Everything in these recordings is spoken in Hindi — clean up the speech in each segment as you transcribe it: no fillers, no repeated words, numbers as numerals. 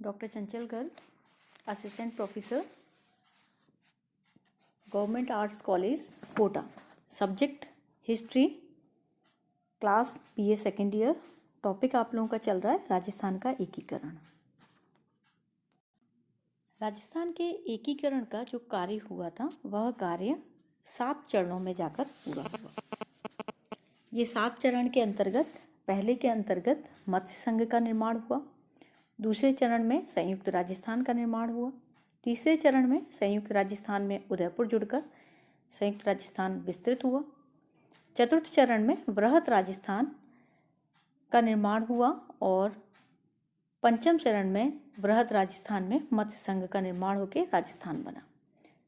Doctor Chanchal Garg, assistant professor, government arts college Kota. Subject history, class BA second year. Topic आप लोगों का चल रहा है राजस्थान का एकीकरण। राजस्थान के एकीकरण का जो कार्य हुआ था वह कार्य 7 चरणों में जाकर पूरा हुआ। ये 7 चरण के अंतर्गत पहले के अंतर्गत मत्स्य संघ का निर्माण हुआ, दूसरे चरण में संयुक्त राजस्थान का निर्माण हुआ, तीसरे चरण में संयुक्त राजस्थान में उदयपुर जुड़कर संयुक्त राजस्थान विस्तृत हुआ, चतुर्थ चरण में वृहत राजस्थान का निर्माण हुआ और पंचम चरण में वृहत राजस्थान में मत्स्य संघ का निर्माण होकर राजस्थान बना।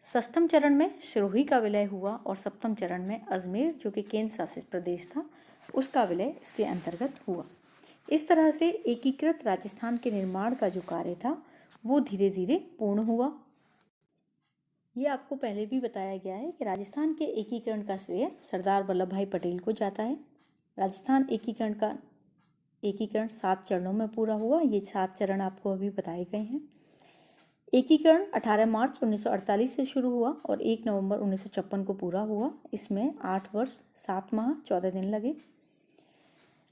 षष्ठम चरण में सिरोही का विलय हुआ और सप्तम चरण में अजमेर जो कि केंद्र शासित प्रदेश था उसका विलय इसके अंतर्गत हुआ। इस तरह से एकीकृत राजस्थान के निर्माण का जो कार्य था वो धीरे धीरे पूर्ण हुआ। ये आपको पहले भी बताया गया है कि राजस्थान के एकीकरण का श्रेय सरदार वल्लभ भाई पटेल को जाता है। राजस्थान एकीकरण 7 चरणों में पूरा हुआ। ये 7 चरण आपको अभी बताए गए हैं। एकीकरण 18 मार्च 1948 से शुरू हुआ और 1 नवंबर 1956 को पूरा हुआ। इसमें 8 वर्ष 7 माह 14 दिन लगे।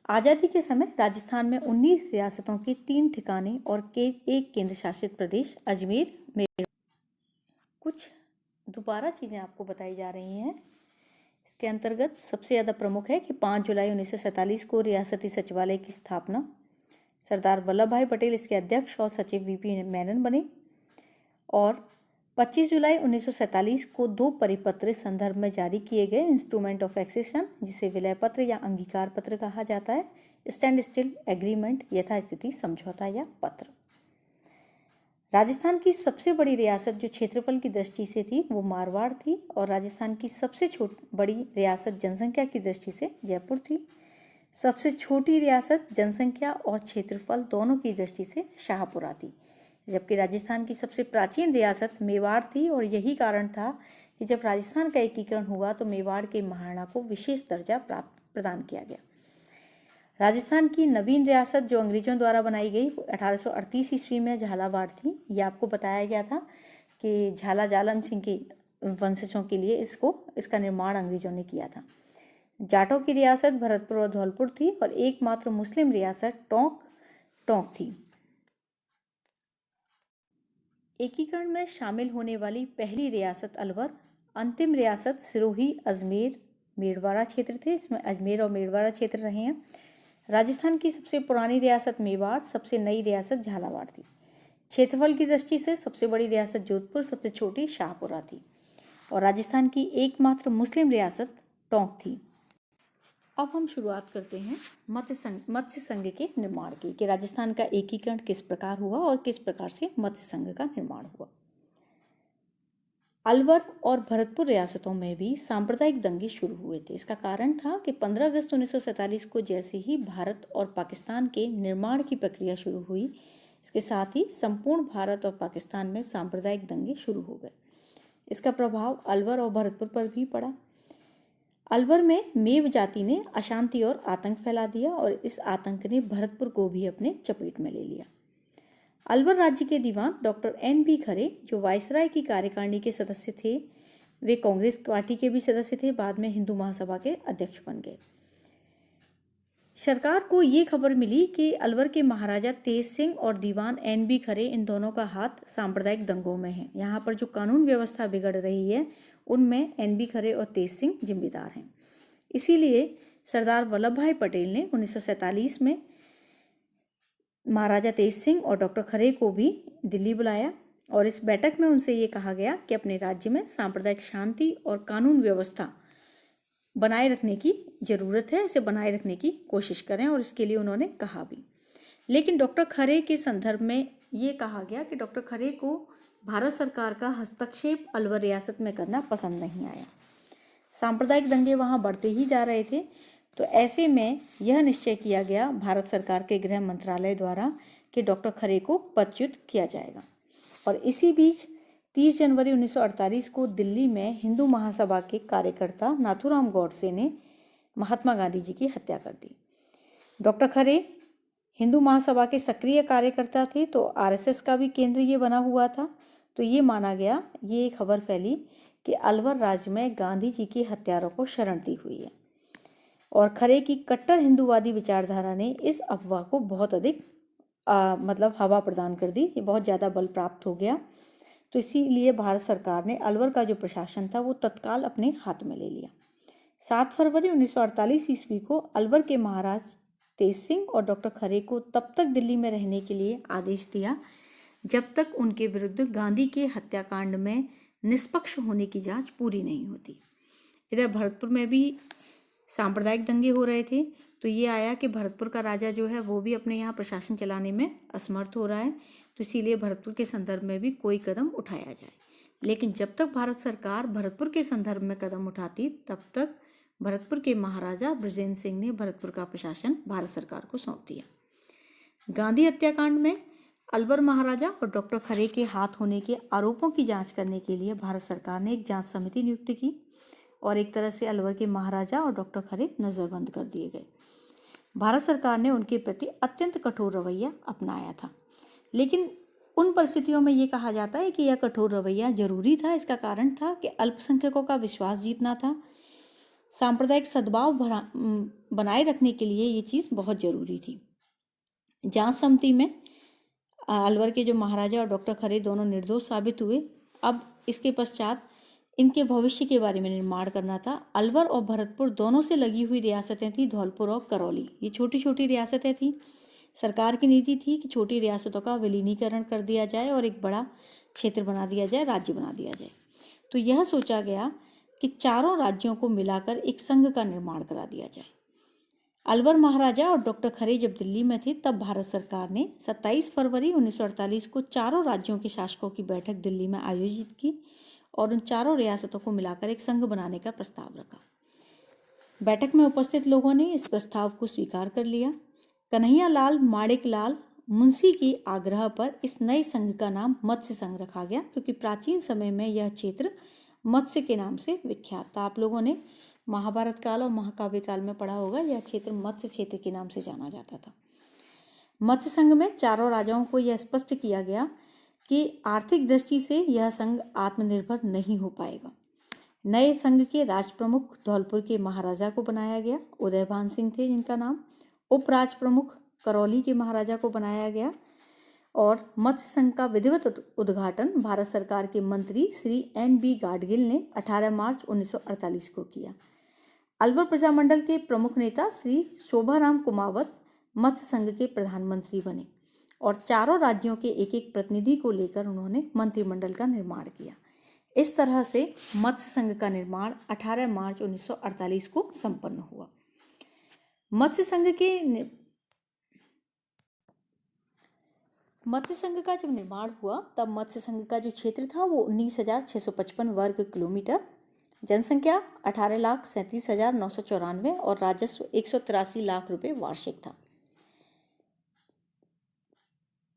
आज़ादी के समय राजस्थान में 19 रियासतों के 3 ठिकाने और एक केंद्र शासित प्रदेश अजमेर में। कुछ दोबारा चीज़ें आपको बताई जा रही हैं। इसके अंतर्गत सबसे ज़्यादा प्रमुख है कि 5 जुलाई 1947 को रियासती सचिवालय की स्थापना, सरदार वल्लभ भाई पटेल इसके अध्यक्ष और सचिव वीपी मेनन बने और 25 जुलाई 1947 को 2 परिपत्र संदर्भ में जारी किए गए इंस्ट्रूमेंट ऑफ एक्सेशन, जिसे विलय पत्र या अंगीकार पत्र कहा जाता है, स्टैंड स्टिल एग्रीमेंट यथास्थिति समझौता या पत्र। राजस्थान की सबसे बड़ी रियासत जो क्षेत्रफल की दृष्टि से थी वो मारवाड़ थी और राजस्थान की सबसे बड़ी रियासत जनसंख्या की दृष्टि से जयपुर थी। सबसे छोटी रियासत जनसंख्या और क्षेत्रफल दोनों की दृष्टि से शाहपुरा थी, जबकि राजस्थान की सबसे प्राचीन रियासत मेवाड़ थी और यही कारण था कि जब राजस्थान का एकीकरण हुआ तो मेवाड़ के महाराणा को विशेष दर्जा प्रदान किया गया। राजस्थान की नवीन रियासत जो अंग्रेजों द्वारा बनाई गई 1838 ईस्वी में झालावाड़ थी। ये आपको बताया गया था कि झाला जालन सिंह के वंशजों के लिए इसका निर्माण अंग्रेजों ने किया था। जाटों की रियासत भरतपुर और धौलपुर थी और एकमात्र मुस्लिम रियासत टोंक थी। एकीकरण में शामिल होने वाली पहली रियासत अलवर, अंतिम रियासत सिरोही, अजमेर, मेड़वाड़ा क्षेत्र थे। इसमें अजमेर और मेड़वाड़ा क्षेत्र रहे हैं। राजस्थान की सबसे पुरानी रियासत मेवाड़, सबसे नई रियासत झालावाड़ थी। क्षेत्रफल की दृष्टि से सबसे बड़ी रियासत जोधपुर, सबसे छोटी शाहपुरा थी और राजस्थान की एकमात्र मुस्लिम रियासत टोंक थी। अब हम शुरुआत करते हैं मत्स्य संघ के निर्माण की, कि राजस्थान का एकीकरण किस प्रकार हुआ और किस प्रकार से मत्स्य संघ का निर्माण हुआ। अलवर और भरतपुर रियासतों में भी सांप्रदायिक दंगे शुरू हुए थे। इसका कारण था कि 15 अगस्त 1947 को जैसे ही भारत और पाकिस्तान के निर्माण की प्रक्रिया शुरू हुई, इसके साथ ही संपूर्ण भारत और पाकिस्तान में सांप्रदायिक दंगे शुरू हो गए। इसका प्रभाव अलवर और भरतपुर पर भी पड़ा। अलवर में मेव जाति ने अशांति और आतंक फैला दिया और इस आतंक ने भरतपुर को भी अपने चपेट में ले लिया। अलवर राज्य के दीवान डॉक्टर NB खरे जो वायसराय की कार्यकारिणी के सदस्य थे, वे कांग्रेस पार्टी के भी सदस्य थे, बाद में हिंदू महासभा के अध्यक्ष बन गए। सरकार को ये खबर मिली कि अलवर के महाराजा तेज सिंह और दीवान NB खरे, इन दोनों का हाथ सांप्रदायिक दंगों में है। यहाँ पर जो कानून व्यवस्था बिगड़ रही है उनमें NB खरे और तेज सिंह जिम्मेदार हैं। इसीलिए सरदार वल्लभ भाई पटेल ने 1947 में महाराजा तेज सिंह और डॉक्टर खरे को भी दिल्ली बुलाया और इस बैठक में उनसे ये कहा गया कि अपने राज्य में सांप्रदायिक शांति और कानून व्यवस्था बनाए रखने की जरूरत है, इसे बनाए रखने की कोशिश करें और इसके लिए उन्होंने कहा भी। लेकिन डॉक्टर खरे के संदर्भ में ये कहा गया कि डॉक्टर खरे को भारत सरकार का हस्तक्षेप अलवर रियासत में करना पसंद नहीं आया। सांप्रदायिक दंगे वहाँ बढ़ते ही जा रहे थे, तो ऐसे में यह निश्चय किया गया भारत सरकार के गृह मंत्रालय द्वारा कि डॉक्टर खरे को पदच्युत किया जाएगा। और इसी बीच 30 जनवरी 1948 को दिल्ली में हिंदू महासभा के कार्यकर्ता नाथूराम गौडसे ने महात्मा गांधी जी की हत्या कर दी। डॉक्टर खरे हिंदू महासभा के सक्रिय कार्यकर्ता थे, तो आरएसएस का भी केंद्र ये बना हुआ था। तो ये माना गया, ये खबर फैली कि अलवर राज्य में गांधी जी के हत्यारों को शरण दी हुई है। और खरे की कट्टर हिंदूवादी विचारधारा ने इस अफवाह को बहुत अधिक मतलब हवा प्रदान कर दी, ये बहुत ज़्यादा बल प्राप्त हो गया। तो इसीलिए भारत सरकार ने अलवर का जो प्रशासन था वो तत्काल अपने हाथ में ले लिया। 7 फरवरी 1948 ईस्वी को अलवर के महाराज तेज सिंह और डॉक्टर खरे को तब तक दिल्ली में रहने के लिए आदेश दिया जब तक उनके विरुद्ध गांधी के हत्याकांड में निष्पक्ष होने की जांच पूरी नहीं होती। इधर भरतपुर में भी सांप्रदायिक दंगे हो रहे थे, तो ये आया कि भरतपुर का राजा जो है वो भी अपने यहाँ प्रशासन चलाने में असमर्थ हो रहा है, तो इसीलिए भरतपुर के संदर्भ में भी कोई कदम उठाया जाए। लेकिन जब तक भारत सरकार भरतपुर के संदर्भ में कदम उठाती, तब तक भरतपुर के महाराजा बृजेंद्र सिंह ने भरतपुर का प्रशासन भारत सरकार को सौंप दिया। गांधी हत्याकांड में अलवर महाराजा और डॉक्टर खरे के हाथ होने के आरोपों की जांच करने के लिए भारत सरकार ने एक जांच समिति नियुक्त की और एक तरह से अलवर के महाराजा और डॉक्टर खरे नज़रबंद कर दिए गए। भारत सरकार ने उनके प्रति अत्यंत कठोर रवैया अपनाया था, लेकिन उन परिस्थितियों में ये कहा जाता है कि यह कठोर रवैया जरूरी था। इसका कारण था कि अल्पसंख्यकों का विश्वास जीतना था। सांप्रदायिक सद्भाव बनाए रखने के लिए ये चीज़ बहुत ज़रूरी थी। जांच समिति में अलवर के जो महाराजा और डॉक्टर खरे दोनों निर्दोष साबित हुए। अब इसके पश्चात इनके भविष्य के बारे में निर्माण करना था। अलवर और भरतपुर दोनों से लगी हुई रियासतें थी, धौलपुर और करौली। ये छोटी छोटी रियासतें थीं। सरकार की नीति थी कि छोटी रियासतों का विलीनीकरण कर दिया जाए और एक बड़ा क्षेत्र बना दिया जाए, राज्य बना दिया जाए। तो यह सोचा गया कि चारों राज्यों को मिलाकर एक संघ का निर्माण करा दिया जाए। अलवर महाराजा और डॉक्टर खरे जब दिल्ली में थे, तब भारत सरकार ने 27 फरवरी 1948 को चारों राज्यों के शासकों की बैठक दिल्ली में आयोजित की और उन चारों रियासतों को मिलाकर एक संघ बनाने का प्रस्ताव रखा। बैठक में उपस्थित लोगों ने इस प्रस्ताव को स्वीकार कर लिया। कन्हैयालाल माणिकलाल मुंशी के आग्रह पर इस नए संघ का नाम मत्स्य संघ रखा गया, क्योंकि प्राचीन समय में यह क्षेत्र मत्स्य के नाम से विख्यात था। आप लोगों ने महाभारत काल और महाकाव्य काल में पढ़ा होगा, यह क्षेत्र मत्स्य क्षेत्र के नाम से जाना जाता था। मत्स्य संघ में चारों राजाओं को यह स्पष्ट किया गया कि आर्थिक दृष्टि से यह संघ आत्मनिर्भर नहीं हो पाएगा। नए संघ के राज प्रमुख धौलपुर के महाराजा को बनाया गया, उदयभान सिंह थे जिनका नाम। उपराज प्रमुख करौली के महाराजा को बनाया गया और मत्स्य संघ का विधिवत उद्घाटन भारत सरकार के मंत्री श्री N.B. गाडगिल ने 18 मार्च 1948 को किया। अलवर प्रजामंडल के प्रमुख नेता श्री शोभाराम कुमावत मत्स्य संघ के प्रधानमंत्री बने और चारों राज्यों के एक एक प्रतिनिधि को लेकर उन्होंने मंत्रिमंडल का निर्माण किया। इस तरह से मत्स्य संघ का निर्माण 18 मार्च 1948 को संपन्न हुआ। मत्स्य संघ का जब निर्माण हुआ, तब मत्स्य संघ का जो क्षेत्र था वो 19,655 वर्ग किलोमीटर, जनसंख्या 18,37,994 और राजस्व 183 लाख रुपए वार्षिक था।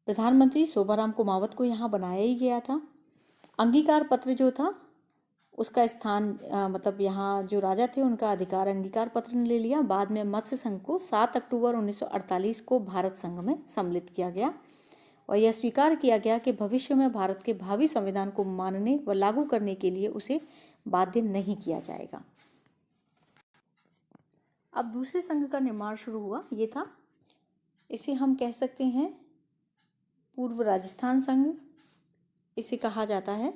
प्रधानमंत्री शोभाराम कुमावत को यहाँ बनाया ही गया था। अंगीकार पत्र जो था उसका स्थान मतलब यहाँ जो राजा थे उनका अधिकार अंगीकार पत्र ने ले लिया। बाद में मत्स्य संघ को 7 अक्टूबर 1948 को भारत संघ में सम्मिलित किया गया और यह स्वीकार किया गया कि भविष्य में भारत के भावी संविधान को मानने व लागू करने के लिए उसे बाध्य नहीं किया जाएगा। अब दूसरे संघ का निर्माण शुरू हुआ। ये था, इसे हम कह सकते हैं पूर्व राजस्थान संघ, इसे कहा जाता है।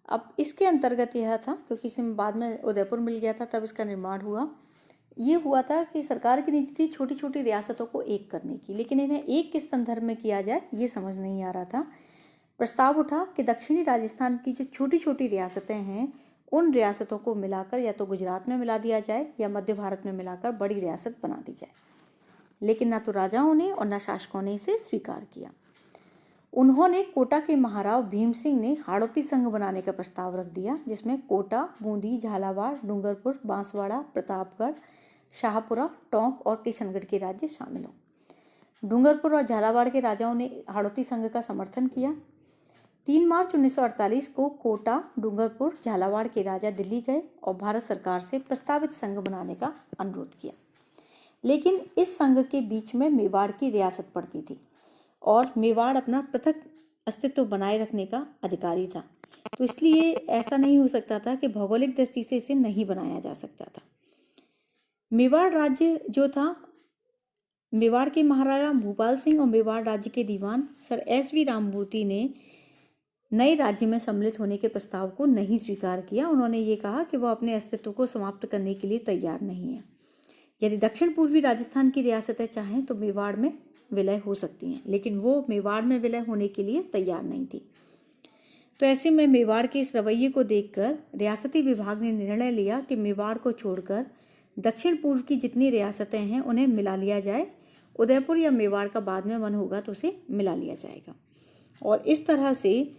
अब इसके अंतर्गत यह था, क्योंकि इसमें बाद में उदयपुर मिल गया था तब इसका निर्माण हुआ। ये हुआ था कि सरकार की नीति थी छोटी छोटी रियासतों को एक करने की, लेकिन इन्हें एक किस संदर्भ में किया जाए ये समझ नहीं आ रहा था। प्रस्ताव उठा कि दक्षिणी राजस्थान की जो छोटी छोटी रियासतें हैं उन रियासतों को मिलाकर या तो गुजरात में मिला दिया जाए या मध्य भारत में मिलाकर बड़ी रियासत बना दी जाए, लेकिन ना तो राजाओं ने और न शासकों ने इसे स्वीकार किया। उन्होंने कोटा के महाराव भीम सिंह ने हाड़ौती संघ बनाने का प्रस्ताव रख दिया, जिसमें कोटा, बूंदी, झालावाड़, डूंगरपुर, बांसवाड़ा, प्रतापगढ़, शाहपुरा, टोंक और किशनगढ़ के राज्य शामिल हों। डूंगरपुर और झालावाड़ के राजाओं ने हाड़ौती संघ का समर्थन किया। 3 मार्च 1948 को कोटा, डूंगरपुर, झालावाड़ के राजा दिल्ली गए और भारत सरकार से प्रस्तावित संघ बनाने का अनुरोध किया। लेकिन इस संघ के बीच में मेवाड़ की रियासत पड़ती थी और मेवाड़ अपना पृथक अस्तित्व बनाए रखने का अधिकारी था। तो इसलिए ऐसा नहीं हो सकता था कि भौगोलिक दृष्टि से इसे नहीं बनाया जा सकता था। मेवाड़ राज्य जो था, मेवाड़ के महाराजा भूपाल सिंह और मेवाड़ राज्य के दीवान सर एस.वी. राममूर्ति ने नए राज्य में सम्मिलित होने के प्रस्ताव को नहीं स्वीकार किया। उन्होंने ये कहा कि वह अपने अस्तित्व को समाप्त करने के लिए तैयार नहीं है। यदि दक्षिण पूर्वी राजस्थान की रियासतें चाहें तो मेवाड़ में विलय हो सकती हैं, लेकिन वो मेवाड़ में विलय होने के लिए तैयार नहीं थी। तो ऐसे में मेवाड़ के इस रवैये को देखकर रियासती विभाग ने निर्णय लिया कि मेवाड़ को छोड़कर दक्षिण पूर्व की जितनी रियासतें हैं उन्हें मिला लिया जाए। उदयपुर या मेवाड़ का बाद में मन होगा तो उसे मिला लिया जाएगा। और इस तरह से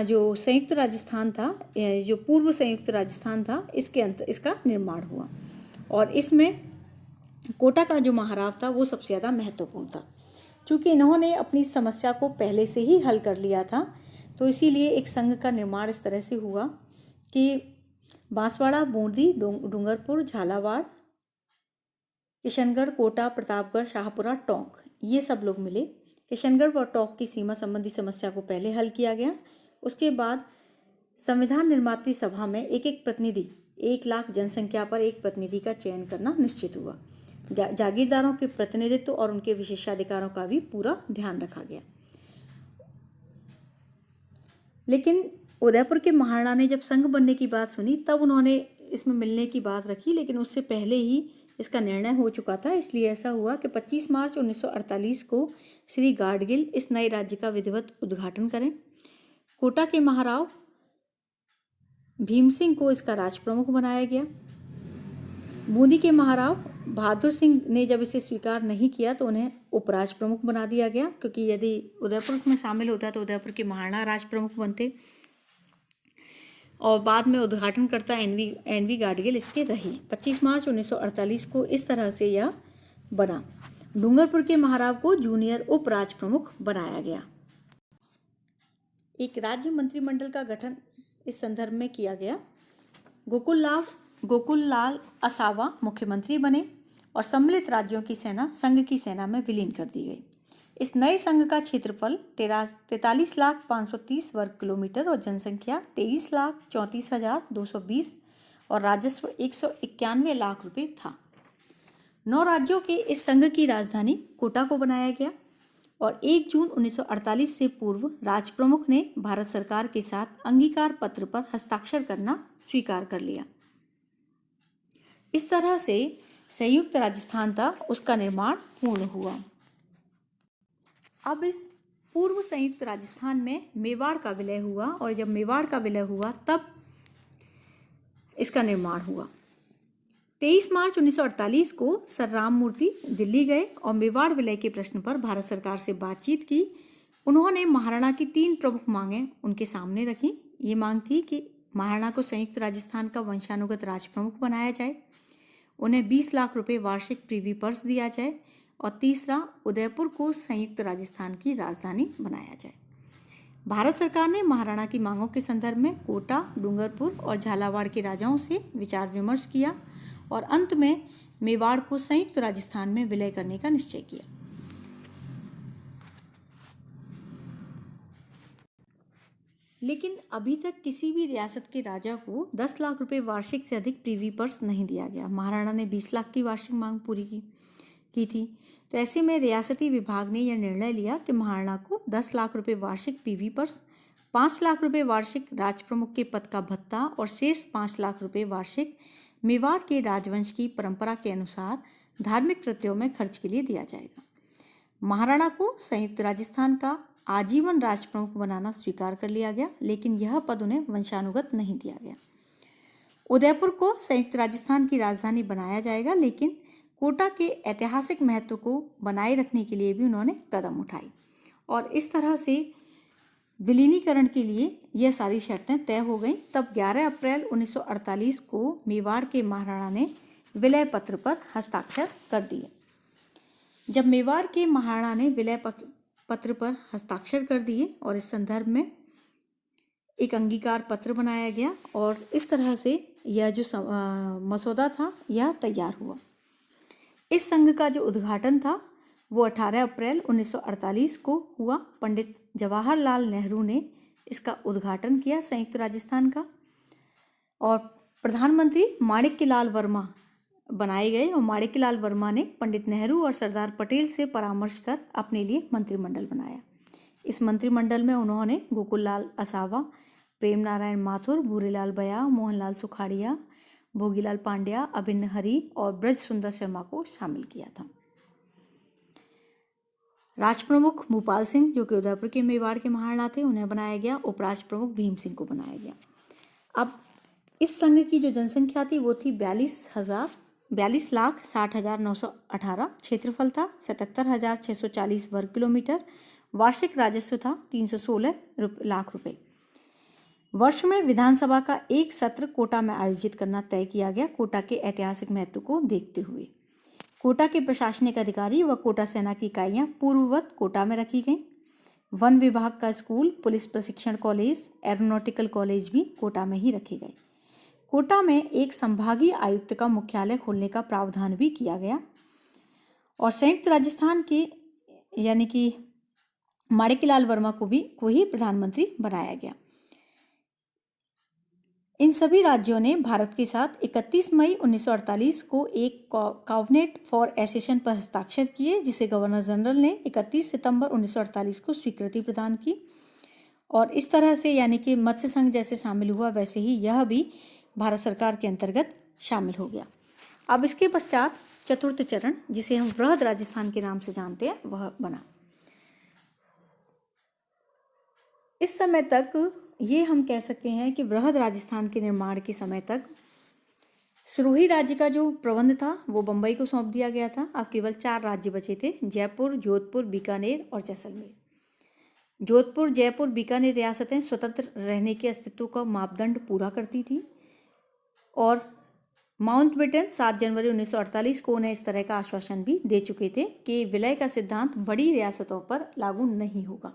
जो संयुक्त राजस्थान था, जो पूर्व संयुक्त राजस्थान था, इसका निर्माण हुआ। और इसमें कोटा का जो महाराव था वो सबसे ज़्यादा महत्वपूर्ण था। चूँकि इन्होंने अपनी समस्या को पहले से ही हल कर लिया था, तो इसीलिए एक संघ का निर्माण इस तरह से हुआ कि बांसवाड़ा, बूंदी, डूंगरपुर, झालावाड़, किशनगढ़, कोटा, प्रतापगढ़, शाहपुरा, टोंक, ये सब लोग मिले। किशनगढ़ व टोंक की सीमा संबंधी समस्या को पहले हल किया गया। उसके बाद संविधान निर्मात्री सभा में एक एक प्रतिनिधि, 1 लाख जनसंख्या पर एक प्रतिनिधि का चयन करना निश्चित हुआ। जागीरदारों के प्रतिनिधित्व और उनके विशेषाधिकारों का भी पूरा ध्यान रखा गया। लेकिन उदयपुर के महाराणा ने जब संघ बनने की बात सुनी तब उन्होंने इसमें मिलने की बात रखी, लेकिन उससे पहले ही इसका निर्णय हो चुका था। इसलिए ऐसा हुआ कि 25 मार्च 1948 को श्री गाडगिल इस नए राज्य का विधिवत उद्घाटन करें। कोटा के महाराव भीम सिंह को इसका राज प्रमुख बनाया गया। बूंदी के महाराव बहादुर सिंह ने जब इसे स्वीकार नहीं किया तो उन्हें उपराज प्रमुख बना दिया गया, क्योंकि यदि उदयपुर में शामिल होता तो उदयपुर के महाराणा राज प्रमुख बनते। और बाद में उद्घाटनकर्ता एन.वी. गाडगिल इसके रहे। 25 मार्च 1948 को इस तरह से यह बना। डूंगरपुर के महाराव को जूनियर उपराज प्रमुख बनाया गया। एक राज्य मंत्रिमंडल का गठन इस संदर्भ में किया गया। गोकुल लाल असावा मुख्यमंत्री बने और सम्मिलित राज्यों की सेना संघ की सेना में विलीन कर दी गई। इस नए संघ का क्षेत्रफल 43,530 वर्ग किलोमीटर और जनसंख्या 23,34,220 और राजस्व 191 लाख रुपए था। 9 राज्यों के इस संघ की राजधानी कोटा को बनाया गया और 1 जून 1948 से पूर्व राज प्रमुख ने भारत सरकार के साथ अंगीकार पत्र पर हस्ताक्षर करना स्वीकार कर लिया। इस तरह से संयुक्त राजस्थान था, उसका निर्माण पूर्ण हुआ। अब इस पूर्व संयुक्त राजस्थान में मेवाड़ का विलय हुआ और जब मेवाड़ का विलय हुआ तब इसका निर्माण हुआ। 23 मार्च 1948 को सर राममूर्ति दिल्ली गए और मेवाड़ विलय के प्रश्न पर भारत सरकार से बातचीत की। उन्होंने महाराणा की 3 प्रमुख मांगें उनके सामने रखी। ये मांग थी कि महाराणा को संयुक्त राजस्थान का वंशानुगत राज प्रमुख बनाया जाए, उन्हें 20 लाख रुपए वार्षिक प्रीवी पर्स दिया जाए और तीसरा, उदयपुर को संयुक्त राजस्थान की राजधानी बनाया जाए। भारत सरकार ने महाराणा की मांगों के संदर्भ में कोटा, डूंगरपुर और झालावाड़ के राजाओं से विचार विमर्श किया और अंत में मेवाड़ को संयुक्त राजस्थान में विलय करने का निश्चय किया। लेकिन अभी तक किसी भी रियासत के राजा को 10 लाख रुपए वार्षिक से अधिक प्रीवी पर्स नहीं दिया गया। महाराणा ने 20 लाख की वार्षिक मांग पूरी की थी। तो ऐसे में रियासती विभाग ने यह निर्णय लिया कि महाराणा को 10 लाख रुपए वार्षिक पीवी पर्स, 5 लाख रुपए वार्षिक राज प्रमुख के पद का भत्ता और शेष 5 लाख रुपए वार्षिक मेवाड़ के राजवंश की परंपरा के अनुसार धार्मिक कृत्यों में खर्च के लिए दिया जाएगा। महाराणा को संयुक्त राजस्थान का आजीवन राज प्रमुख बनाना स्वीकार कर लिया गया, लेकिन यह पद उन्हें वंशानुगत नहीं दिया गया। उदयपुर को संयुक्त राजस्थान की राजधानी बनाया जाएगा, लेकिन कोटा के ऐतिहासिक महत्व को बनाए रखने के लिए भी उन्होंने कदम उठाई और इस तरह से विलीनीकरण के लिए यह सारी शर्तें तय हो गईं। तब 11 अप्रैल 1948 को मेवाड़ के महाराणा ने विलय पत्र पर हस्ताक्षर कर दिए। जब मेवाड़ के महाराणा ने विलय पत्र पर हस्ताक्षर कर दिए और इस संदर्भ में एक अंगीकार पत्र बनाया गया और इस तरह से यह जो मसौदा था यह तैयार हुआ। इस संघ का जो उद्घाटन था वो 18 अप्रैल 1948 को हुआ। पंडित जवाहरलाल नेहरू ने इसका उद्घाटन किया संयुक्त राजस्थान का, और प्रधानमंत्री माणिक्यलाल वर्मा बनाए गए और माणिक्यलाल वर्मा ने पंडित नेहरू और सरदार पटेल से परामर्श कर अपने लिए मंत्रिमंडल बनाया। इस मंत्रिमंडल में उन्होंने गोकुललाल असावा, प्रेम नारायण माथुर, भूरेलाल बया, मोहनलाल सुखाड़िया, भोगीलाल पांड्या, अभिन्न हरि और ब्रज सुंदर शर्मा को शामिल किया था। राष्ट्र प्रमुख भूपाल सिंह जो कि उदयपुर के मेवाड़ के महाराणा थे, उन्हें बनाया गया। उपराष्ट्र प्रमुख भीम सिंह को बनाया गया। अब इस संघ की जो जनसंख्या थी वो थी 42,60,918। क्षेत्रफल था 77,640 वर्ग किलोमीटर। वार्षिक राजस्व था 316 लाख रुपए। वर्ष में विधानसभा का एक सत्र कोटा में आयोजित करना तय किया गया, कोटा के ऐतिहासिक महत्व को देखते हुए। कोटा के प्रशासनिक अधिकारी व कोटा सेना की इकाइयां पूर्ववत कोटा में रखी गईं। वन विभाग का स्कूल, पुलिस प्रशिक्षण कॉलेज, एरोनॉटिकल कॉलेज भी कोटा में ही रखे गए। कोटा में एक संभागीय आयुक्त का मुख्यालय खोलने का प्रावधान भी किया गया और संयुक्त राजस्थान के यानी कि माणिक्यलाल वर्मा को ही प्रधानमंत्री बनाया गया। इन सभी राज्यों ने भारत के साथ 31 मई 1948 को एक कॉवेनेंट फॉर एसेशन पर हस्ताक्षर किए, जिसे गवर्नर जनरल ने 31 सितंबर 1948 को स्वीकृति प्रदान की। और इस तरह से यानी कि मत्स्य संघ जैसे शामिल हुआ, वैसे ही यह भी भारत सरकार के अंतर्गत शामिल हो गया। अब इसके पश्चात चतुर्थ चरण, जिसे हम वृहद राजस्थान के नाम से जानते हैं, वह बना। इस समय तक ये हम कह सकते हैं कि वृहद राजस्थान के निर्माण के समय तक सिरोही राज्य का जो प्रबंध था वो बंबई को सौंप दिया गया था। अब केवल 4 राज्य बचे थे, जयपुर, जोधपुर, बीकानेर और जैसलमेर। जोधपुर, जयपुर, बीकानेर रियासतें स्वतंत्र रहने के अस्तित्व का मापदंड पूरा करती थी और माउंटबेटन 7 जनवरी 1948 को उन्हें इस तरह का आश्वासन भी दे चुके थे कि विलय का सिद्धांत बड़ी रियासतों पर लागू नहीं होगा।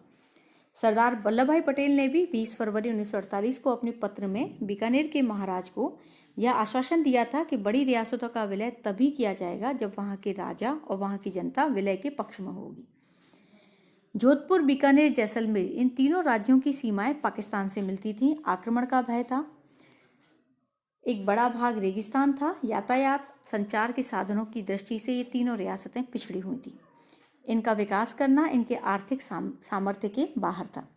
सरदार वल्लभ भाई पटेल ने भी 20 फरवरी 1948 को अपने पत्र में बीकानेर के महाराज को यह आश्वासन दिया था कि बड़ी रियासतों का विलय तभी किया जाएगा जब वहां के राजा और वहां की जनता विलय के पक्ष में होगी। जोधपुर, बीकानेर, जैसलमेर इन तीनों राज्यों की सीमाएं पाकिस्तान से मिलती थीं। आक्रमण का भय था। एक बड़ा भाग रेगिस्तान था। यातायात, संचार के साधनों की दृष्टि से ये तीनों रियासतें पिछड़ी हुई थीं। इनका विकास करना इनके आर्थिक सामर्थ्य के बाहर था।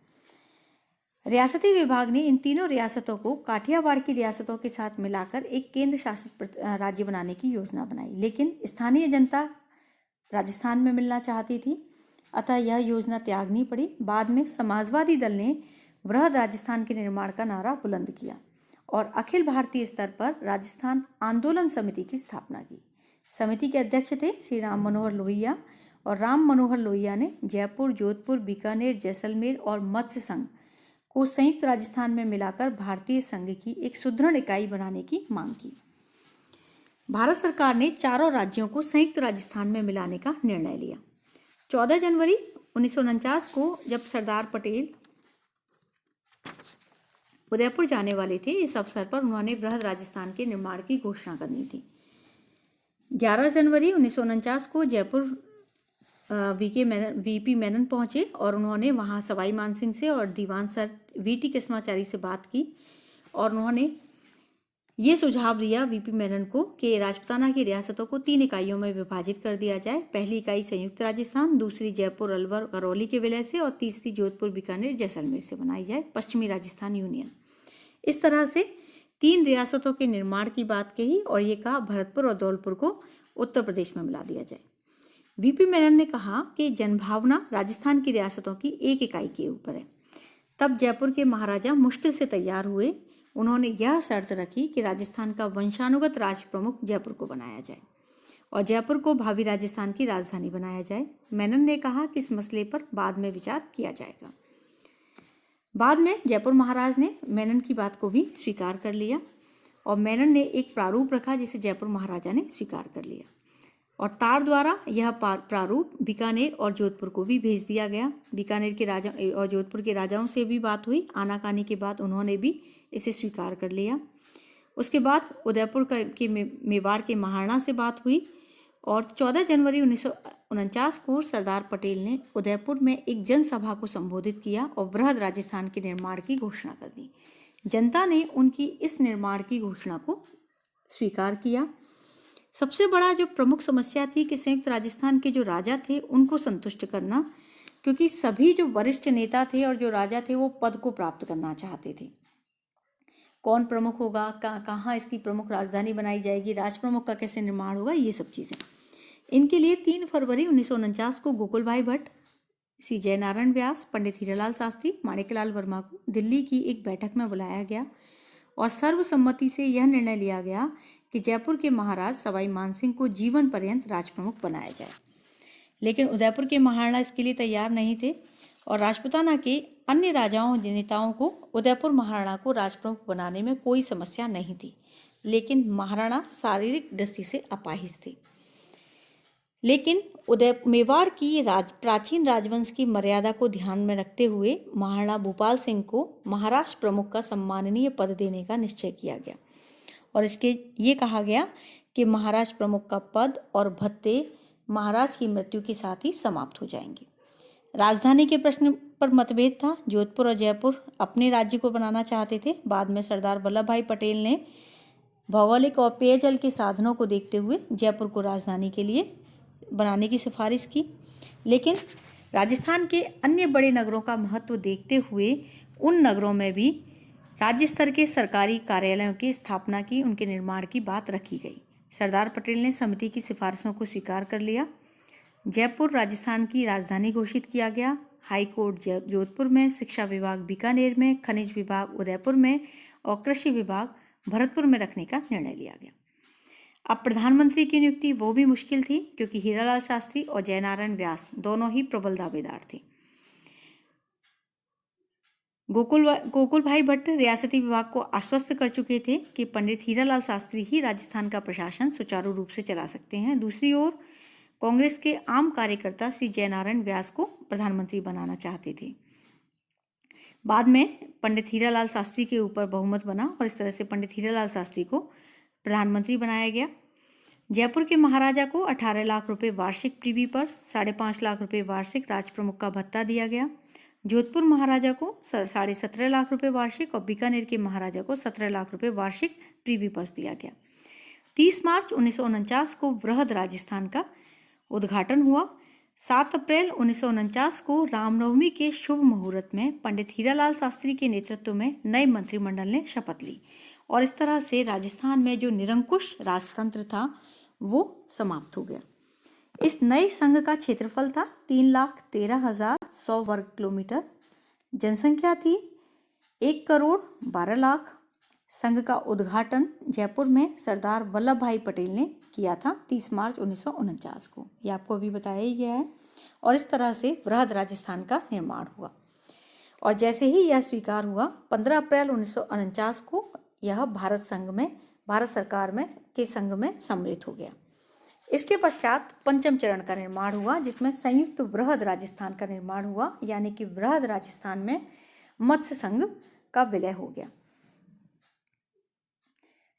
रियासती विभाग ने इन तीनों रियासतों को काठियावाड़ की रियासतों के साथ मिलाकर एक केंद्र शासित राज्य बनाने की योजना बनाई, लेकिन स्थानीय जनता राजस्थान में मिलना चाहती थी, अतः यह योजना त्यागनी पड़ी। बाद में समाजवादी दल ने वृहद राजस्थान के निर्माण का नारा बुलंद किया और अखिल भारतीय स्तर पर राजस्थान आंदोलन समिति की स्थापना की। समिति के अध्यक्ष थे श्री राम मनोहर लोहिया और राम मनोहर लोहिया ने जयपुर, जोधपुर, बीकानेर, जैसलमेर और मत्स्य संघ को संयुक्त राजस्थान में मिलाकर भारतीय संघ की एक सुदृढ़ इकाई बनाने की मांग की। भारत सरकार ने चारों राज्यों को संयुक्त राजस्थान में मिलाने का निर्णय लिया। 14 जनवरी 1949 को जब सरदार पटेल उदयपुर जाने वाले थे, इस अवसर पर उन्होंने वृहद राजस्थान के निर्माण की घोषणा करनी थी। 11 जनवरी 1949 को जयपुर वीपी मेनन पहुंचे और उन्होंने वहां सवाई मानसिंह से और दीवान सर वीटी कृष्णाचारी से बात की और उन्होंने ये सुझाव दिया वीपी मेनन को कि राजपूताना की रियासतों को 3 इकाइयों में विभाजित कर दिया जाए। पहली इकाई संयुक्त राजस्थान, दूसरी जयपुर, अलवर, करौली के विलय से और तीसरी जोधपुर, बीकानेर, जैसलमेर से बनाई जाए, पश्चिमी राजस्थान यूनियन। इस तरह से 3 रियासतों के निर्माण की बात कही और ये कहा भरतपुर और धौलपुर को उत्तर प्रदेश में मिला दिया जाए। वीपी मेनन ने कहा कि जनभावना राजस्थान की रियासतों की एक इकाई के ऊपर है। तब जयपुर के महाराजा मुश्किल से तैयार हुए। उन्होंने यह शर्त रखी कि राजस्थान का वंशानुगत राज प्रमुख जयपुर को बनाया जाए और जयपुर को भावी राजस्थान की राजधानी बनाया जाए। मेनन ने कहा कि इस मसले पर बाद में विचार किया जाएगा। बाद में जयपुर महाराज ने मेनन की बात को भी स्वीकार कर लिया और मेनन ने एक प्रारूप रखा जिसे जयपुर महाराजा ने स्वीकार कर लिया और तार द्वारा यह प्रारूप बीकानेर और जोधपुर को भी भेज दिया गया। बीकानेर के राजा और जोधपुर के राजाओं से भी बात हुई। आनाकानी के बाद उन्होंने भी इसे स्वीकार कर लिया। उसके बाद उदयपुर के मेवाड़ के महाराणा से बात हुई और 14 जनवरी 1949 को सरदार पटेल ने उदयपुर में एक जनसभा को संबोधित किया और वृहद राजस्थान के निर्माण की घोषणा कर दी। जनता ने उनकी इस निर्माण की घोषणा को स्वीकार किया। सबसे बड़ा जो प्रमुख समस्या थी कि संयुक्त राजस्थान के जो राजा थे उनको संतुष्ट करना, क्योंकि सभी जो वरिष्ठ नेता थे और जो राजा थे वो पद को प्राप्त करना चाहते थे। कौन प्रमुख होगा, कहाँ इसकी प्रमुख राजधानी बनाई जाएगी, राज प्रमुख का कैसे निर्माण होगा, ये सब चीज़ें। इनके लिए 3 फरवरी 1949 को गोकुल भाई भट्ट, श्री जयनारायण व्यास, पंडित हीरालाल शास्त्री, माणिकलाल वर्मा को दिल्ली की एक बैठक में बुलाया गया और सर्वसम्मति से यह निर्णय लिया गया कि जयपुर के महाराज सवाई मानसिंह को जीवन पर्यंत राजप्रमुख बनाया जाए। लेकिन उदयपुर के महाराणा इसके लिए तैयार नहीं थे और राजपूताना के अन्य राजाओं नेताओं को उदयपुर महाराणा को राजप्रमुख बनाने में कोई समस्या नहीं थी, लेकिन महाराणा शारीरिक दृष्टि से अपाहिज थे। लेकिन मेवाड़ की प्राचीन राजवंश की मर्यादा को ध्यान में रखते हुए महाराणा भूपाल सिंह को महाराष्ट्र प्रमुख का सम्माननीय पद देने का निश्चय किया गया और इसके ये कहा गया कि महाराष्ट्र प्रमुख का पद और भत्ते महाराज की मृत्यु के साथ ही समाप्त हो जाएंगे। राजधानी के प्रश्न पर मतभेद था। जोधपुर और जयपुर अपने राज्य को बनाना चाहते थे। बाद में सरदार वल्लभ भाई पटेल ने भौगोलिक और पेयजल के साधनों को देखते हुए जयपुर को राजधानी के लिए बनाने की सिफारिश की, लेकिन राजस्थान के अन्य बड़े नगरों का महत्व देखते हुए उन नगरों में भी राज्य स्तर के सरकारी कार्यालयों की स्थापना की, उनके निर्माण की बात रखी गई। सरदार पटेल ने समिति की सिफारिशों को स्वीकार कर लिया। जयपुर राजस्थान की राजधानी घोषित किया गया। हाई कोर्ट जोधपुर में, शिक्षा विभाग बीकानेर में, खनिज विभाग उदयपुर में और कृषि विभाग भरतपुर में रखने का निर्णय लिया गया। अब प्रधानमंत्री की नियुक्ति वो भी मुश्किल थी, क्योंकि हीरालाल शास्त्री और जयनारायण व्यास दोनों ही प्रबल दावेदार थे। गोकुल भाई भट्ट रियासती विभाग को आश्वस्त कर चुके थे कि पंडित हीरालाल शास्त्री ही राजस्थान का प्रशासन सुचारू रूप से चला सकते हैं। दूसरी ओर कांग्रेस के आम कार्यकर्ता श्री जयनारायण व्यास को प्रधानमंत्री बनाना चाहते थे। बाद में पंडित हीरालाल शास्त्री के ऊपर बहुमत बना और इस तरह से पंडित हीरालाल शास्त्री को प्रधानमंत्री बनाया गया। जयपुर के महाराजा को 18 लाख रुपए वार्षिक प्रीवी पर 5.5 लाख रुपए वार्षिक राजप्रमुख का भत्ता दिया गया। जोधपुर महाराजा को 17.5 लाख रुपए वार्षिक और बीकानेर के महाराजा को 17 लाख रुपए वार्षिक प्रीवी पर्स दिया गया। 30 मार्च 1949 को वृहद राजस्थान का उद्घाटन हुआ। 7 अप्रैल 1949 को रामनवमी के शुभ मुहूर्त में पंडित हीरालाल शास्त्री के नेतृत्व में नए मंत्रिमंडल ने शपथ ली और इस तरह से राजस्थान में जो निरंकुश राजतंत्र था वो समाप्त हो गया। इस नए संघ का क्षेत्रफल था 3,13,100 वर्ग किलोमीटर। जनसंख्या थी 1,12,00,000। संघ का उद्घाटन जयपुर में सरदार वल्लभ भाई पटेल ने किया था 30 मार्च 1949 को। ये आपको अभी बताया ही गया है। और इस तरह से वृहद राजस्थान का निर्माण हुआ और जैसे ही यह स्वीकार हुआ 15 अप्रैल 1949 को यह भारत सरकार में के संघ में सम्मिलित हो गया। इसके पश्चात पंचम चरण का निर्माण हुआ, जिसमें संयुक्त वृहद राजस्थान का निर्माण हुआ, यानी कि वृहद राजस्थान में मत्स्य संघ का विलय हो गया।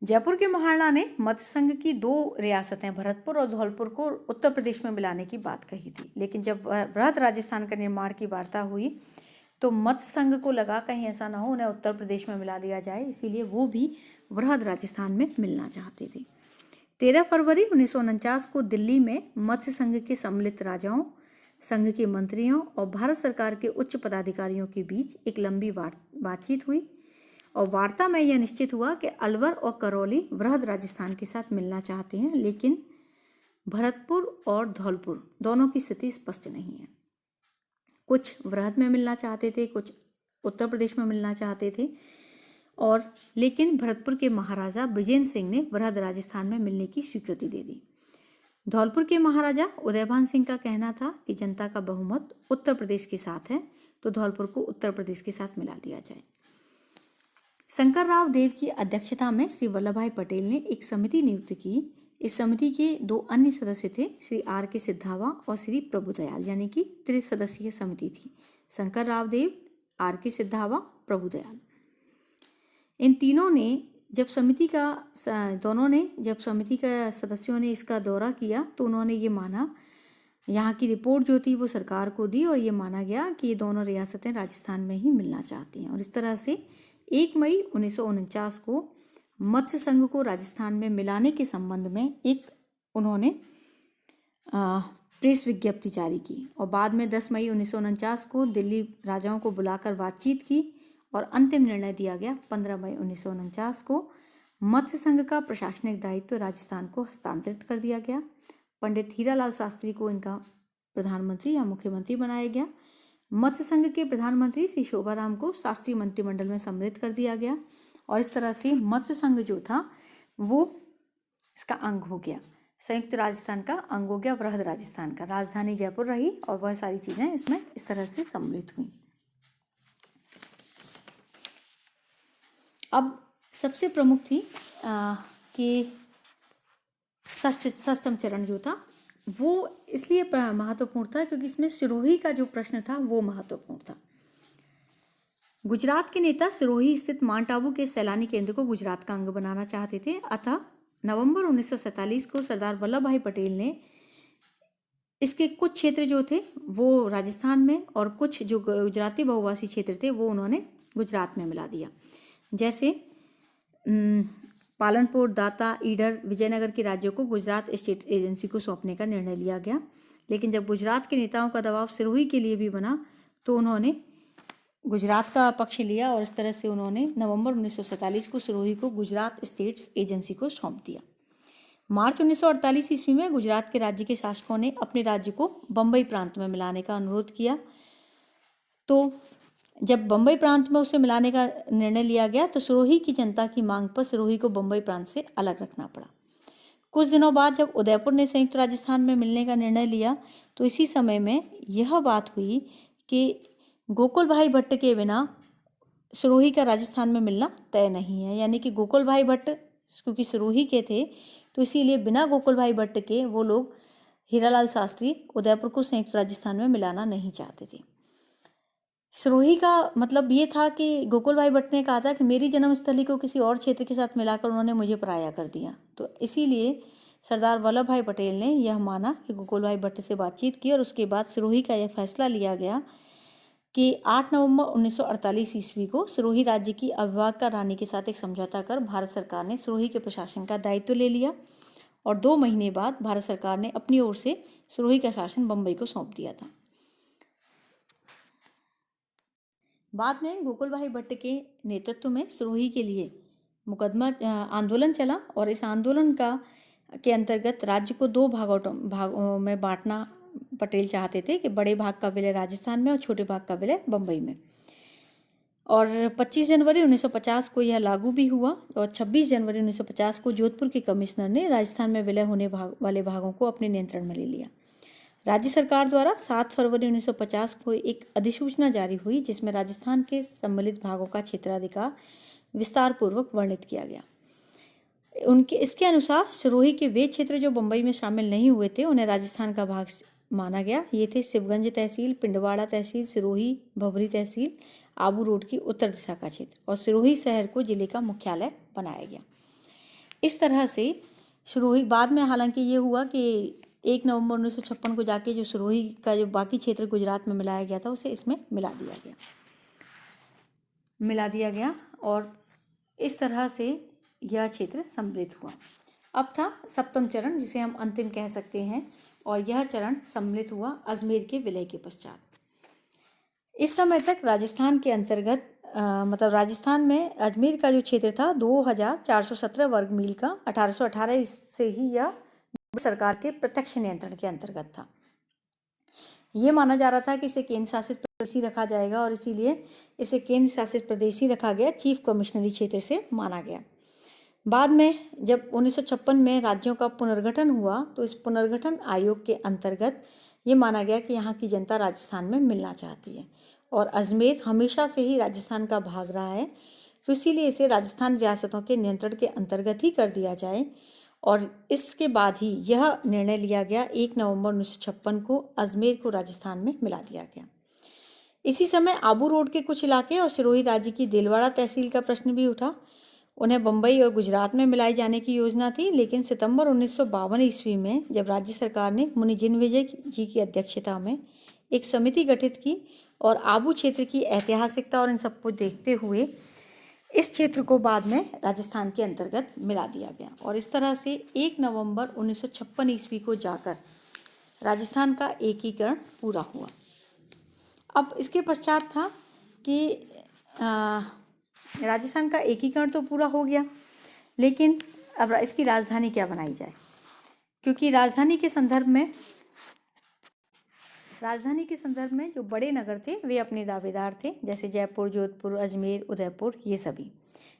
जयपुर के महाराणा ने मत्स्य संघ की 2 रियासतें भरतपुर और धौलपुर को उत्तर प्रदेश में मिलाने की बात कही थी, लेकिन जब वृहद राजस्थान के निर्माण की वार्ता हुई तो मत्स्य संघ को लगा कहीं ऐसा ना हो उन्हें उत्तर प्रदेश में मिला दिया जाए, इसीलिए वो भी वृहद राजस्थान में मिलना चाहते थे। 13 फरवरी 1949 को दिल्ली में मत्स्य संघ के सम्मिलित राजाओं, संघ के मंत्रियों और भारत सरकार के उच्च पदाधिकारियों के बीच एक लंबी बातचीत हुई और वार्ता में यह निश्चित हुआ कि अलवर और करौली वृहद राजस्थान के साथ मिलना चाहते हैं, लेकिन भरतपुर और धौलपुर दोनों की स्थिति स्पष्ट नहीं है। कुछ वृहद में मिलना चाहते थे, कुछ उत्तर प्रदेश में मिलना चाहते थे और लेकिन भरतपुर के महाराजा बृजेंद्र सिंह ने वृहद राजस्थान में मिलने की स्वीकृति दे दी। धौलपुर के महाराजा उदयभान सिंह का कहना था कि जनता का बहुमत उत्तर प्रदेश के साथ है, तो धौलपुर को उत्तर प्रदेश के साथ मिला दिया जाए। शंकर राव देव की अध्यक्षता में श्री वल्लभ भाई पटेल ने एक समिति नियुक्त की इस समिति के 2 अन्य सदस्य थे, श्री आर के सिद्धावा और श्री प्रभुदयाल, यानी कि त्रिसदस्यीय समिति थी। शंकर राव देव, आर के सिद्धावा, प्रभुदयाल। इन तीनों ने जब समिति का सदस्यों ने इसका दौरा किया तो उन्होंने ये माना, यहाँ की रिपोर्ट जो थी वो सरकार को दी और ये माना गया कि ये दोनों रियासतें राजस्थान में ही मिलना चाहती हैं। और इस तरह से 1 मई 1949 को मत्स्य संघ को राजस्थान में मिलाने के संबंध में एक उन्होंने प्रेस विज्ञप्ति जारी की और बाद में 10 मई 1949 को दिल्ली राजाओं को बुलाकर बातचीत की और अंतिम निर्णय दिया गया 15 मई 1949 को मत्स्य संघ का प्रशासनिक दायित्व राजस्थान को हस्तांतरित कर दिया गया। पंडित हीरालाल शास्त्री को इनका प्रधानमंत्री या मुख्यमंत्री बनाया गया। मत्स्य संघ के प्रधानमंत्री श्री शोभाराम को शास्त्रीय मंत्रिमंडल में सम्मिलित कर दिया गया और इस तरह से मत्स्य संघ जो था वो इसका अंग हो गया, संयुक्त राजस्थान का अंग हो गया, वृहद राजस्थान का। राजधानी जयपुर रही और वह सारी चीज़ें इसमें इस तरह से सम्मिलित हुई। अब सबसे प्रमुख थी कि षष्ठम चरण जो था वो इसलिए महत्वपूर्ण था क्योंकि इसमें सिरोही का जो प्रश्न था वो महत्वपूर्ण था। गुजरात के नेता सिरोही स्थित माउंट आबू के सैलानी केंद्र को गुजरात का अंग बनाना चाहते थे। अतः नवंबर 1947 को सरदार वल्लभ भाई पटेल ने इसके कुछ क्षेत्र जो थे वो राजस्थान में और कुछ जो गुजराती बहुभाषी क्षेत्र थे वो उन्होंने गुजरात में मिला दिया। जैसे पालनपुर, दाता, ईडर, विजयनगर के राज्यों को गुजरात स्टेट एजेंसी को सौंपने का निर्णय लिया गया। लेकिन जब गुजरात के नेताओं का दबाव सिरोही के लिए भी बना तो उन्होंने गुजरात का पक्ष लिया और इस तरह से उन्होंने नवंबर 1947 को सिरोही को गुजरात स्टेट्स एजेंसी को सौंप दिया। मार्च 1948 ईस्वी में गुजरात के राज्य के शासकों ने अपने राज्य को बम्बई प्रांत में मिलाने का अनुरोध किया। तो जब बम्बई प्रांत में उसे मिलाने का निर्णय लिया गया तो सिरोही की जनता की मांग पर सिरोही को बम्बई प्रांत से अलग रखना पड़ा। कुछ दिनों बाद जब उदयपुर ने संयुक्त राजस्थान में मिलने का निर्णय लिया तो इसी समय में यह बात हुई कि गोकुल भाई भट्ट के बिना सिरोही का राजस्थान में मिलना तय नहीं है। यानी कि गोकुल भाई भट्ट क्योंकि सिरोही के थे तो इसीलिए बिना गोकुल भाई भट्ट के वो लोग हीरालाल शास्त्री उदयपुर को संयुक्त राजस्थान में मिलाना नहीं चाहते थे। सिरोही का मतलब ये था कि गोकुल भाई भट्ट ने कहा था कि मेरी जन्मस्थली को किसी और क्षेत्र के साथ मिलाकर उन्होंने मुझे पराया कर दिया। तो इसीलिए सरदार वल्लभ भाई पटेल ने यह माना कि गोकुल भाई भट्ट से बातचीत की और उसके बाद सिरोही का यह फैसला लिया गया कि 8 नवंबर 1948 ईस्वी को सिरोही राज्य की अविभाज्य रानी के साथ एक समझौता कर भारत सरकार ने सिरोही के प्रशासन का दायित्व ले लिया और 2 महीने बाद भारत सरकार ने अपनी ओर से सिरोही का शासन बम्बई को सौंप दिया था। बाद में गोकुल भाई भट्ट के नेतृत्व में सिरोही के लिए मुकदमा आंदोलन चला और इस आंदोलन के अंतर्गत राज्य को 2 भागों में बांटना पटेल चाहते थे कि बड़े भाग का विलय राजस्थान में और छोटे भाग का विलय बम्बई में। और 25 जनवरी 1950 को यह लागू भी हुआ और 26 जनवरी 1950 को जोधपुर के कमिश्नर ने राजस्थान में विलय होने वाले भागों को अपने नियंत्रण में ले लिया। राज्य सरकार द्वारा 7 फरवरी 1950 को एक अधिसूचना जारी हुई जिसमें राजस्थान के सम्मिलित भागों का क्षेत्राधिकार विस्तार पूर्वक वर्णित किया गया। इसके अनुसार सिरोही के वे क्षेत्र जो बम्बई में शामिल नहीं हुए थे उन्हें राजस्थान का भाग माना गया। ये थे शिवगंज तहसील, पिंडवाड़ा तहसील, सिरोही, भवरी तहसील, आबू रोड की उत्तर दिशा का क्षेत्र और सिरोही शहर को जिले का मुख्यालय बनाया गया। इस तरह से सिरोही बाद में हालांकि ये हुआ कि 1 नवंबर 1956 को जाके जो सिरोही का जो बाकी क्षेत्र गुजरात में मिलाया गया था उसे इसमें मिला दिया गया और इस तरह से यह क्षेत्र सम्मिलित हुआ। अब था 7वां चरण जिसे हम अंतिम कह सकते हैं और यह चरण सम्मिलित हुआ अजमेर के विलय के पश्चात। इस समय तक राजस्थान के अंतर्गत राजस्थान में अजमेर का जो क्षेत्र था 2417 वर्ग मील का 1818 से ही यह सरकार के प्रत्यक्ष नियंत्रण के अंतर्गत था। ये माना जा रहा था कि इसे केंद्र शासित प्रदेश ही रखा जाएगा और इसीलिए इसे केंद्र शासित प्रदेश ही रखा गया, चीफ कमिश्नरी क्षेत्र से माना गया। बाद में जब 1956 में राज्यों का पुनर्गठन हुआ तो इस पुनर्गठन आयोग के अंतर्गत ये माना गया कि यहाँ की जनता राजस्थान में मिलना चाहती है और अजमेर हमेशा से ही राजस्थान का भाग रहा है तो इसीलिए इसे राजस्थान रियासतों के नियंत्रण के अंतर्गत ही कर दिया जाए और इसके बाद ही यह निर्णय लिया गया 1 नवंबर 1956 को अजमेर को राजस्थान में मिला दिया गया। इसी समय आबू रोड के कुछ इलाके और सिरोही राज्य की देलवाड़ा तहसील का प्रश्न भी उठा। उन्हें बम्बई और गुजरात में मिलाए जाने की योजना थी, लेकिन सितंबर 1952 ईस्वी में जब राज्य सरकार ने मुनि जिनविजय जी की अध्यक्षता में एक समिति गठित की और आबू क्षेत्र की ऐतिहासिकता और इन सबको देखते हुए इस क्षेत्र को बाद में राजस्थान के अंतर्गत मिला दिया गया और इस तरह से 1 नवंबर 1956 ईस्वी को जाकर राजस्थान का एकीकरण पूरा हुआ। अब इसके पश्चात था कि राजस्थान का एकीकरण तो पूरा हो गया, लेकिन अब इसकी राजधानी क्या बनाई जाए, क्योंकि राजधानी के संदर्भ में जो बड़े नगर थे वे अपने दावेदार थे, जैसे जयपुर, जोधपुर, अजमेर, उदयपुर, ये सभी।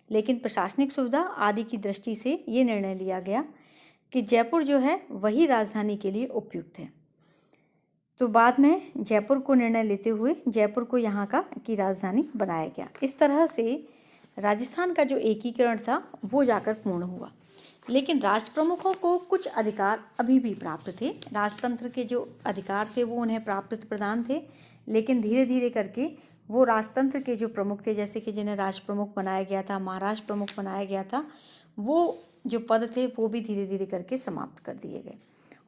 लेकिन प्रशासनिक सुविधा आदि की दृष्टि से ये निर्णय लिया गया कि जयपुर जो है वही राजधानी के लिए उपयुक्त है। तो बाद में जयपुर को निर्णय लेते हुए जयपुर को यहाँ की राजधानी बनाया गया। इस तरह से राजस्थान का जो एकीकरण था वो जाकर पूर्ण हुआ। लेकिन राष्ट्र प्रमुखों को कुछ अधिकार अभी भी प्राप्त थे। राजतंत्र के जो अधिकार थे वो उन्हें प्राप्त प्रदान थे, लेकिन धीरे धीरे करके वो राजतंत्र के जो प्रमुख थे, जैसे कि जिन्हें राष्ट्र प्रमुख बनाया गया था, महाराष्ट्र प्रमुख बनाया गया था, वो जो पद थे वो भी धीरे धीरे करके समाप्त कर दिए गए।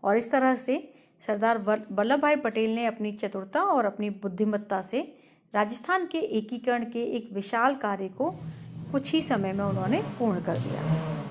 और इस तरह से सरदार वल्लभ भाई पटेल ने अपनी चतुरता और अपनी बुद्धिमत्ता से राजस्थान के एकीकरण के एक विशाल कार्य को कुछ ही समय में उन्होंने पूर्ण कर दिया।